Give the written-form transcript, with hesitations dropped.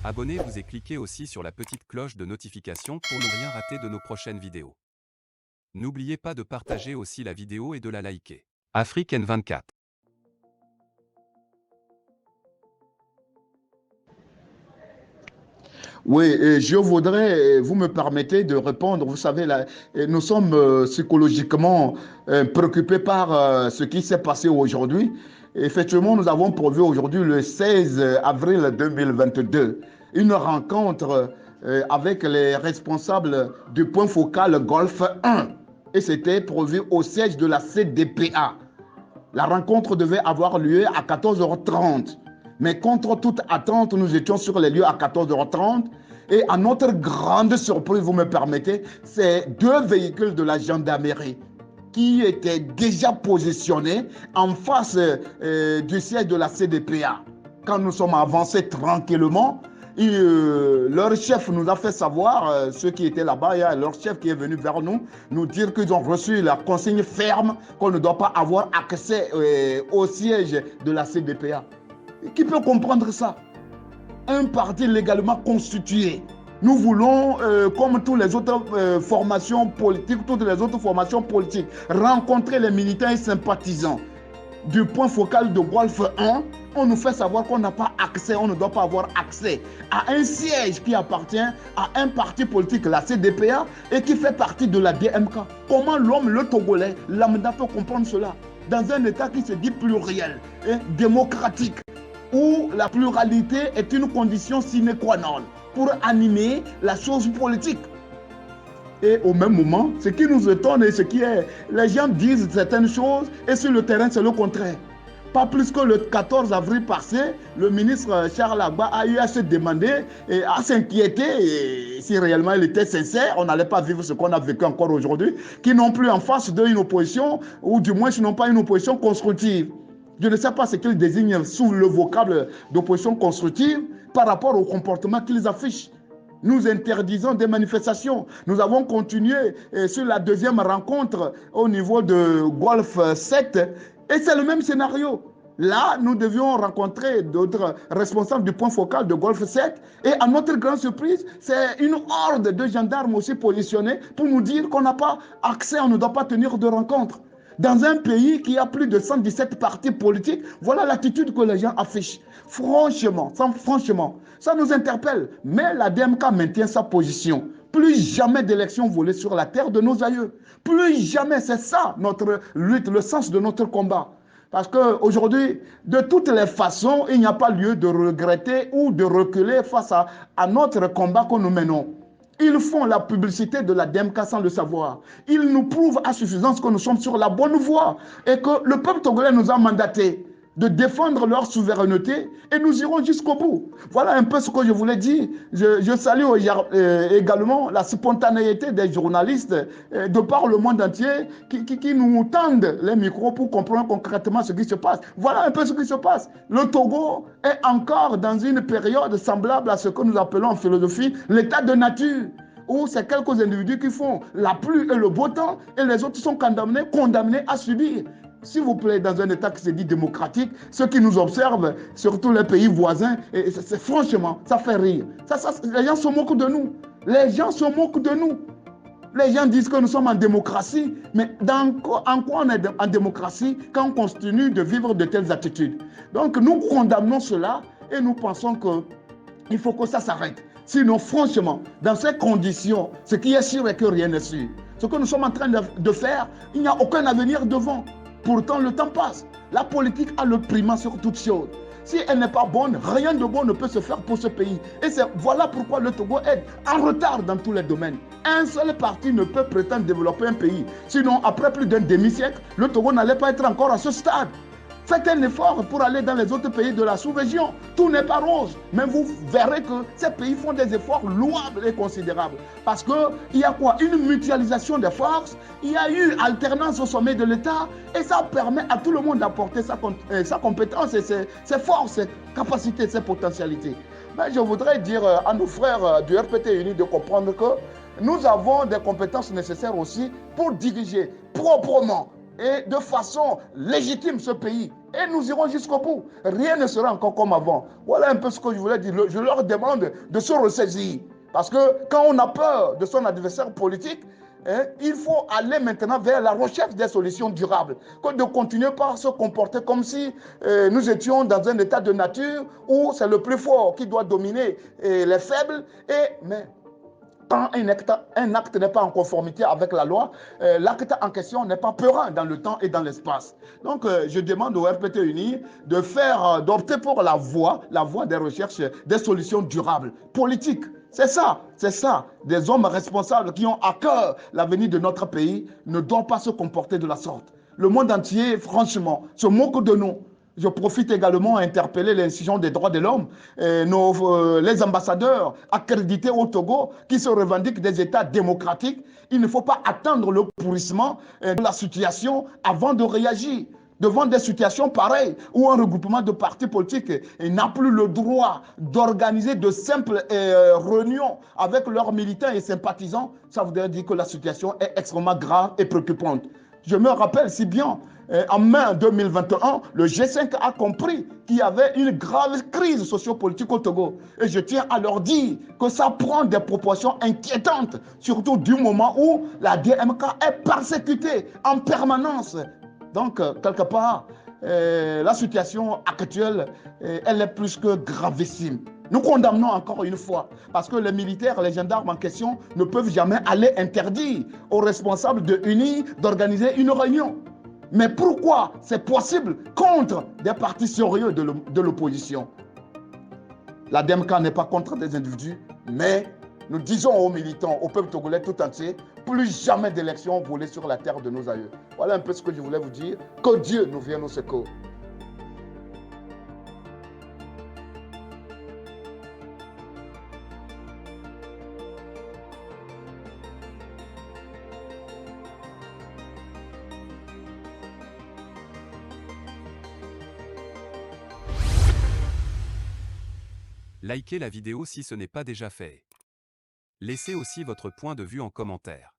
Abonnez-vous et cliquez aussi sur la petite cloche de notification pour ne rien rater de nos prochaines vidéos. N'oubliez pas de partager aussi la vidéo et de la liker. Afrique N24. Oui, et je voudrais, vous me permettez de répondre. Vous savez, là, nous sommes psychologiquement préoccupés par ce qui s'est passé aujourd'hui. Effectivement, nous avons prévu aujourd'hui, le 16 avril 2022, une rencontre avec les responsables du point focal Golfe 1. Et c'était prévu au siège de la CDPA. La rencontre devait avoir lieu à 14h30. Mais contre toute attente, nous étions sur les lieux à 14h30. Et à notre grande surprise, vous me permettez, c'est deux véhicules de la gendarmerie qui étaient déjà positionnés en face du siège de la CDPA. Quand nous sommes avancés tranquillement, leur chef nous a fait savoir, ceux qui étaient là-bas, il y a leur chef qui est venu vers nous dire qu'ils ont reçu la consigne ferme qu'on ne doit pas avoir accès au siège de la CDPA. Qui peut comprendre ça? Un parti légalement constitué. Nous voulons, comme toutes les autres formations politiques, rencontrer les militants et sympathisants du point focal de Golfe 1. On nous fait savoir qu'on n'a pas accès, on ne doit pas avoir accès à un siège qui appartient à un parti politique, la CDPA, et qui fait partie de la DMK. Comment l'homme, le Togolais, lambda peut comprendre cela? Dans un État qui se dit pluriel et démocratique, où la pluralité est une condition sine qua non pour animer la chose politique. Et au même moment, ce qui nous étonne et ce qui est, les gens disent certaines choses et sur le terrain c'est le contraire. Pas plus que le 14 avril passé, le ministre Charles Agba a eu à se demander et à s'inquiéter, et si réellement il était sincère, on n'allait pas vivre ce qu'on a vécu encore aujourd'hui, qui n'ont plus en face d'eux une opposition, ou du moins ils n'ont pas une opposition constructive. Je ne sais pas ce qu'ils désignent sous le vocable d'opposition constructive par rapport au comportement qu'ils affichent. Nous interdisons des manifestations. Nous avons continué sur la deuxième rencontre au niveau de Golfe 7 et c'est le même scénario. Là, nous devions rencontrer d'autres responsables du point focal de Golfe 7 et à notre grande surprise, c'est une horde de gendarmes aussi positionnés pour nous dire qu'on n'a pas accès, on ne doit pas tenir de rencontre. Dans un pays qui a plus de 117 partis politiques, voilà l'attitude que les gens affichent. Franchement, ça nous interpelle. Mais la DMK maintient sa position. Plus jamais d'élections volées sur la terre de nos aïeux. Plus jamais, c'est ça notre lutte, le sens de notre combat. Parce qu'aujourd'hui, de toutes les façons, il n'y a pas lieu de regretter ou de reculer face à notre combat que nous menons. Ils font la publicité de la DMK sans le savoir. Ils nous prouvent à suffisance que nous sommes sur la bonne voie et que le peuple togolais nous a mandatés de défendre leur souveraineté et nous irons jusqu'au bout. Voilà un peu ce que je voulais dire. Je salue également la spontanéité des journalistes de par le monde entier qui nous tendent les micros pour comprendre concrètement ce qui se passe. Voilà un peu ce qui se passe. Le Togo est encore dans une période semblable à ce que nous appelons en philosophie l'état de nature, où c'est quelques individus qui font la pluie et le beau temps et les autres sont condamnés à subir. S'il vous plaît, dans un État qui se dit démocratique, ceux qui nous observent, surtout les pays voisins, et franchement, ça fait rire. Les gens se moquent de nous. Les gens se moquent de nous. Les gens disent que nous sommes en démocratie, mais en quoi on est en démocratie quand on continue de vivre de telles attitudes? Donc nous condamnons cela et nous pensons qu'il faut que ça s'arrête. Sinon, franchement, dans ces conditions, ce qui est sûr est que rien n'est sûr. Ce que nous sommes en train de faire, il n'y a aucun avenir devant. Pourtant, le temps passe. La politique a le primat sur toute chose. Si elle n'est pas bonne, rien de bon ne peut se faire pour ce pays. Et voilà pourquoi le Togo est en retard dans tous les domaines. Un seul parti ne peut prétendre développer un pays. Sinon, après plus d'un demi-siècle, le Togo n'allait pas être encore à ce stade. Faites un effort pour aller dans les autres pays de la sous-région. Tout n'est pas rose. Mais vous verrez que ces pays font des efforts louables et considérables. Parce qu'il y a quoi? Une mutualisation des forces. Il y a eu alternance au sommet de l'État. Et ça permet à tout le monde d'apporter sa compétence et ses forces, ses capacités, ses potentialités. Mais je voudrais dire à nos frères du RPT Uni de comprendre que nous avons des compétences nécessaires aussi pour diriger proprement et de façon légitime ce pays et nous irons jusqu'au bout. Rien ne sera encore comme avant. Voilà un peu ce que je voulais dire. Je leur demande de se ressaisir. Parce que quand on a peur de son adversaire politique, il faut aller maintenant vers la recherche des solutions durables, que de continuer par se comporter comme si nous étions dans un état de nature où c'est le plus fort qui doit dominer les faibles. Mais quand un acte n'est pas en conformité avec la loi, l'acte en question n'est pas peurant dans le temps et dans l'espace. Donc, je demande au RPT Uni d'opter pour la voie des recherches, des solutions durables, politiques. C'est ça. Des hommes responsables qui ont à cœur l'avenir de notre pays ne doivent pas se comporter de la sorte. Le monde entier, franchement, se moque de nous. Je profite également à interpeller l'institution des droits de l'homme, les ambassadeurs accrédités au Togo qui se revendiquent des États démocratiques. Il ne faut pas attendre le pourrissement de la situation avant de réagir. Devant des situations pareilles où un regroupement de partis politiques n'a plus le droit d'organiser de simples réunions avec leurs militants et sympathisants, ça voudrait dire que la situation est extrêmement grave et préoccupante. Je me rappelle si bien, en mai 2021, le G5 a compris qu'il y avait une grave crise sociopolitique au Togo. Et je tiens à leur dire que ça prend des proportions inquiétantes, surtout du moment où la DMK est persécutée en permanence. Donc, quelque part, la situation actuelle, elle est plus que gravissime. Nous condamnons encore une fois, parce que les militaires, les gendarmes en question ne peuvent jamais aller interdire aux responsables de UNI d'organiser une réunion. Mais pourquoi c'est possible contre des partis sérieux de l'opposition? La DMK n'est pas contre des individus, mais nous disons aux militants, au peuple togolais tout entier, plus jamais d'élections volées sur la terre de nos aïeux. Voilà un peu ce que je voulais vous dire. Que Dieu nous vienne au secours. Likez la vidéo si ce n'est pas déjà fait. Laissez aussi votre point de vue en commentaire.